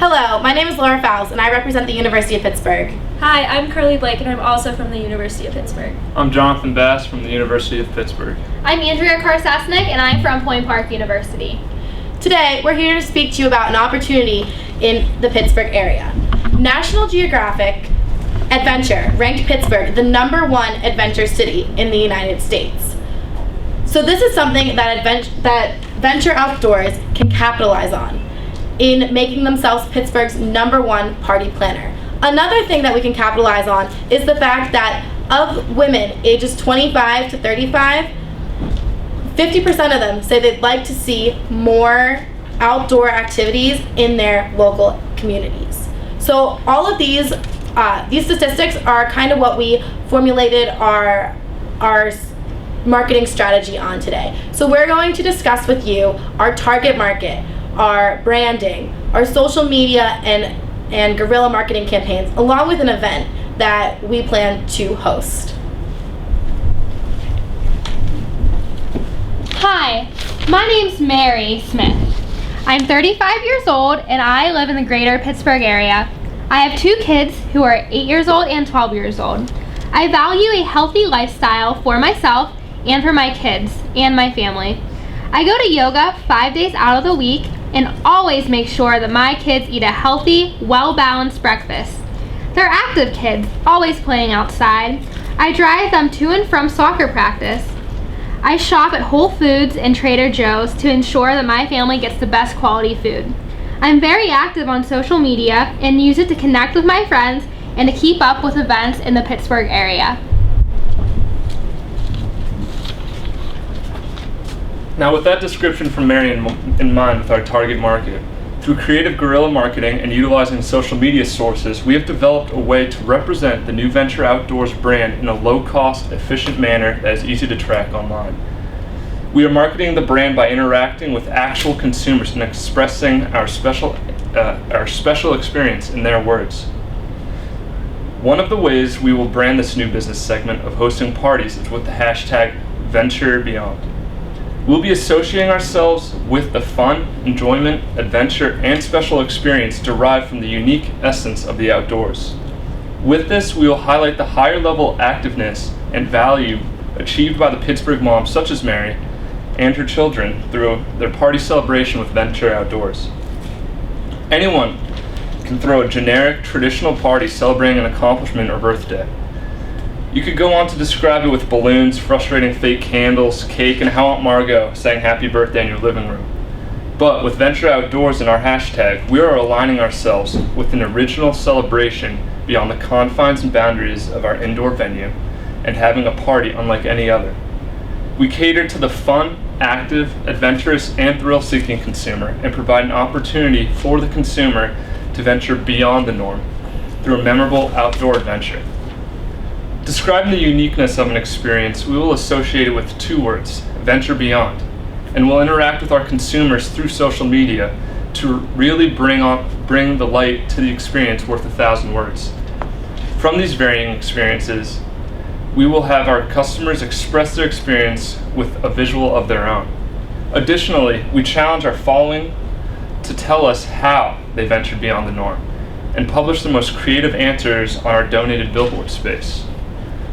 Hello, my name is Laura Fowles, and I represent the University of Pittsburgh. Hi, I'm Carly Blake, and I'm also from the University of Pittsburgh. I'm Jonathan Bass from the University of Pittsburgh. I'm Andrea Karsasnik, and I'm from Point Park University. Today, we're here to speak to you about an opportunity in the Pittsburgh area. National Geographic Adventure ranked Pittsburgh the #1 adventure city in the United States. So this is something that Venture Outdoors can capitalize on in making themselves Pittsburgh's #1 party planner. Another thing that we can capitalize on is the fact that of women ages 25 to 35, 50% of them say they'd like to see more outdoor activities in their local communities. So all of these statistics are kind of what we formulated our marketing strategy on today. So we're going to discuss with you our target market, our branding, our social media and guerrilla marketing campaigns, along with an event that we plan to host. Hi, my name's Mary Smith. I'm 35 years old and I live in the greater Pittsburgh area. I have 2 kids who are 8 years old and 12 years old. I value a healthy lifestyle for myself and for my kids and my family. I go to yoga 5 days out of the week and always make sure that my kids eat a healthy, well-balanced breakfast. They're active kids, always playing outside. I drive them to and from soccer practice. I shop at Whole Foods and Trader Joe's to ensure that my family gets the best quality food. I'm very active on social media and use it to connect with my friends and to keep up with events in the Pittsburgh area. Now, with that description from Mary in mind with our target market, through creative guerrilla marketing and utilizing social media sources, we have developed a way to represent the new Venture Outdoors brand in a low-cost, efficient manner that is easy to track online. We are marketing the brand by interacting with actual consumers and expressing our special experience in their words. One of the ways we will brand this new business segment of hosting parties is with the hashtag #VentureBeyond. We'll be associating ourselves with the fun, enjoyment, adventure, and special experience derived from the unique essence of the outdoors. With this, we will highlight the higher level activeness and value achieved by the Pittsburgh moms such as Mary and her children through their party celebration with Venture Outdoors. Anyone can throw a generic, traditional party celebrating an accomplishment or birthday. You could go on to describe it with balloons, frustrating fake candles, cake, and how Aunt Margot sang happy birthday in your living room. But with Venture Outdoors and our hashtag, we are aligning ourselves with an original celebration beyond the confines and boundaries of our indoor venue and having a party unlike any other. We cater to the fun, active, adventurous, and thrill-seeking consumer and provide an opportunity for the consumer to venture beyond the norm through a memorable outdoor adventure. Describing the uniqueness of an experience, we will associate it with 2 words, Venture Beyond, and we'll interact with our consumers through social media to really bring the light to the experience worth 1,000 words. From these varying experiences, we will have our customers express their experience with a visual of their own. Additionally, we challenge our following to tell us how they ventured beyond the norm and publish the most creative answers on our donated billboard space.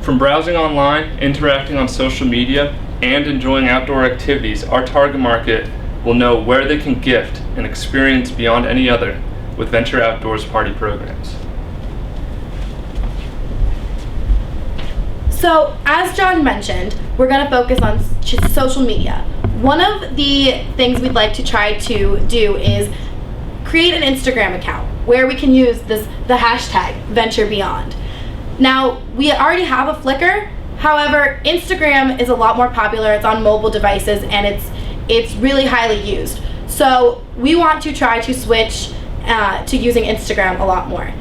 From browsing online, interacting on social media, and enjoying outdoor activities, our target market will know where they can gift an experience beyond any other with Venture Outdoors party programs. So, as John mentioned, we're going to focus on social media. One of the things we'd like to try to do is create an Instagram account where we can use the hashtag #VentureBeyond. Now, we already have a Flickr, however, Instagram is a lot more popular. It's on mobile devices and it's really highly used. So we want to try to switch to using Instagram a lot more.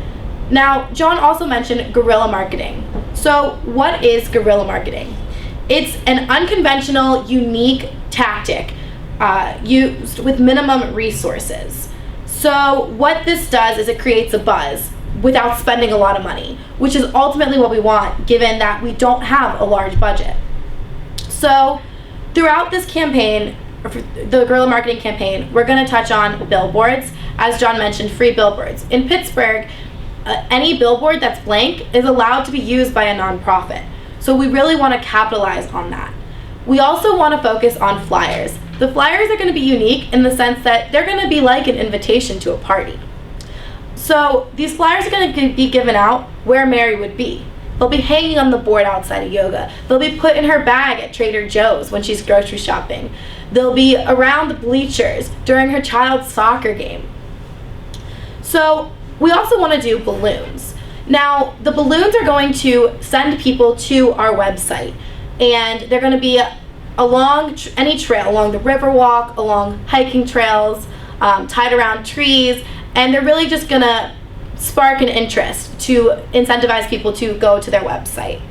Now, John also mentioned guerrilla marketing. So what is guerrilla marketing? It's an unconventional, unique tactic used with minimum resources. So what this does is it creates a buzz without spending a lot of money, which is ultimately what we want given that we don't have a large budget. So throughout this campaign, the guerrilla marketing campaign, we're going to touch on billboards. As John mentioned, free billboards. In Pittsburgh, any billboard that's blank is allowed to be used by a nonprofit. So we really want to capitalize on that. We also want to focus on flyers. The flyers are going to be unique in the sense that they're going to be like an invitation to a party. So these flyers are going to be given out where Mary would be. They'll be hanging on the board outside of yoga. They'll be put in her bag at Trader Joe's when she's grocery shopping. They'll be around the bleachers during her child's soccer game. So we also want to do balloons. Now, the balloons are going to send people to our website, and they're going to be along any trail, along the river walk, along hiking trails, tied around trees, and they're really just going to spark an interest to incentivize people to go to their website.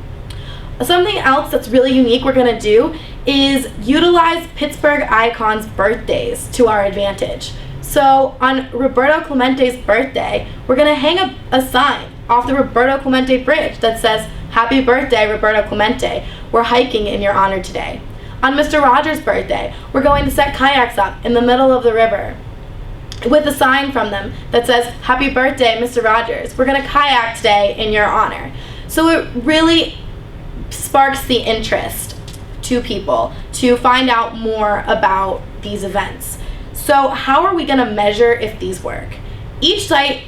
Something else that's really unique we're going to do is utilize Pittsburgh icons' birthdays to our advantage. So on Roberto Clemente's birthday, we're going to hang a sign off the Roberto Clemente Bridge that says, "Happy birthday, Roberto Clemente. We're hiking in your honor today." On Mr. Rogers' birthday, we're going to set kayaks up in the middle of the river with a sign from them that says, "Happy birthday, Mr. Rogers. We're going to kayak today in your honor." So it really sparks the interest to people to find out more about these events. So how are we going to measure if these work? Each site,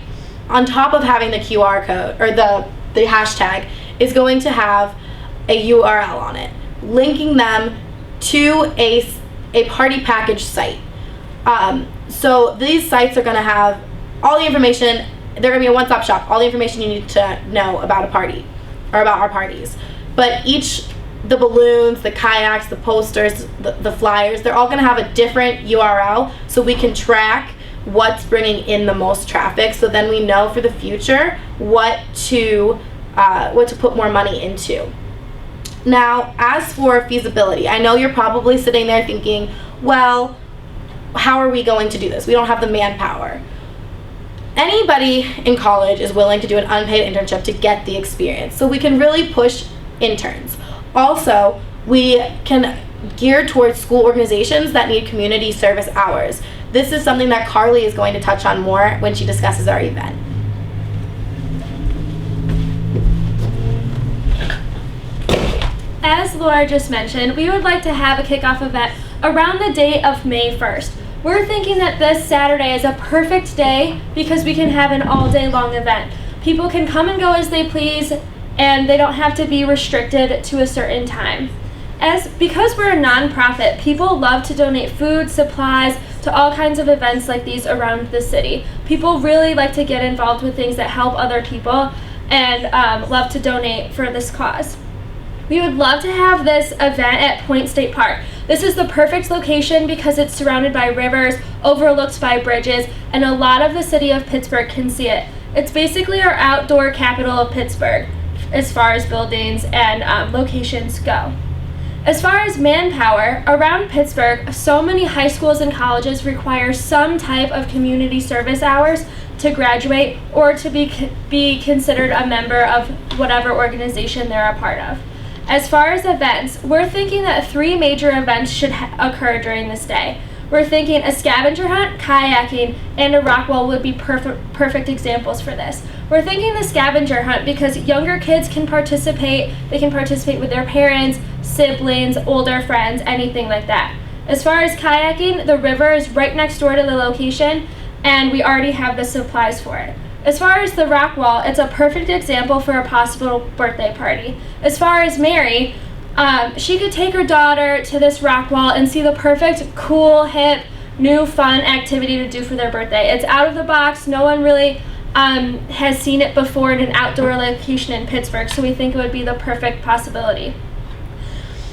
on top of having the QR code or the hashtag, is going to have a URL on it, linking them to a party package site. So these sites are going to have all the information. They're going to be a one-stop shop, all the information you need to know about a party or about our parties. But the balloons, the kayaks, the posters, the flyers, they're all going to have a different URL so we can track what's bringing in the most traffic, so then we know for the future what to put more money into. Now, as for feasibility, I know you're probably sitting there thinking, well, how are we going to do this? We don't have the manpower. Anybody in college is willing to do an unpaid internship to get the experience, so we can really push interns. Also, we can gear towards school organizations that need community service hours. This is something that Carly is going to touch on more when she discusses our event. As Laura just mentioned, we would like to have a kickoff event around the date of May 1st. We're thinking that this Saturday is a perfect day because we can have an all-day long event. People can come and go as they please, and they don't have to be restricted to a certain time. Because we're a nonprofit, people love to donate food, supplies, to all kinds of events like these around the city. People really like to get involved with things that help other people and love to donate for this cause. We would love to have this event at Point State Park. This is the perfect location because it's surrounded by rivers, overlooked by bridges, and a lot of the city of Pittsburgh can see it. It's basically our outdoor capital of Pittsburgh as far as buildings and locations go. As far as manpower, around Pittsburgh, so many high schools and colleges require some type of community service hours to graduate or to be considered a member of whatever organization they're a part of. As far as events, we're thinking that 3 major events should occur during this day. We're thinking a scavenger hunt, kayaking, and a rock wall would be perfect examples for this. We're thinking the scavenger hunt because younger kids can participate. They can participate with their parents, siblings, older friends, anything like that. As far as kayaking, the river is right next door to the location, and we already have the supplies for it. As far as the rock wall, it's a perfect example for a possible birthday party. As far as Mary, she could take her daughter to this rock wall and see the perfect, cool, hip, new, fun activity to do for their birthday. It's out of the box. No one really has seen it before in an outdoor location in Pittsburgh, so we think it would be the perfect possibility.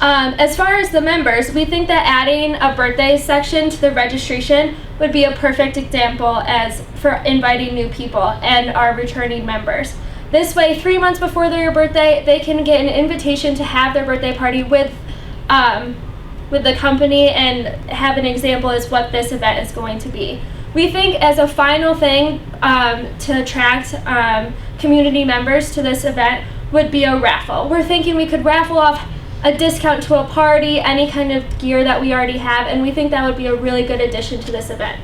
As far as the members, we think that adding a birthday section to the registration would be a perfect example as for inviting new people and our returning members. This way, 3 months before their birthday, they can get an invitation to have their birthday party with the company and have an example as what this event is going to be. We think as a final thing to attract community members to this event would be a raffle. We're thinking we could raffle off a discount to a party, any kind of gear that we already have, and we think that would be a really good addition to this event.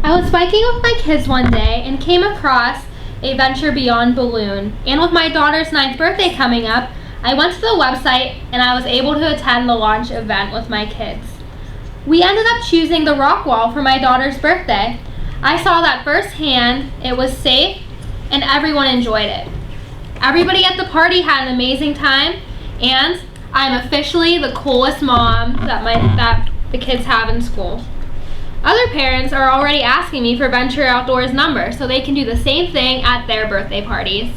I was biking with my kids one day and came across a Venture Beyond balloon. And with my daughter's 9th birthday coming up, I went to the website and I was able to attend the launch event with my kids. We ended up choosing the rock wall for my daughter's birthday. I saw that firsthand. It was safe and everyone enjoyed it. Everybody at the party had an amazing time, and I'm officially the coolest mom that the kids have in school. Other parents are already asking me for Venture Outdoors number so they can do the same thing at their birthday parties.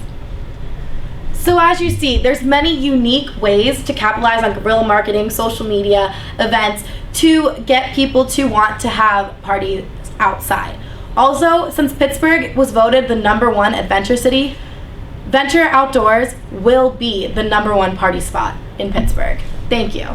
So as you see, there's many unique ways to capitalize on guerrilla marketing, social media, events to get people to want to have parties outside. Also, since Pittsburgh was voted the #1 adventure city, Venture Outdoors will be the #1 party spot in Pittsburgh. Thank you.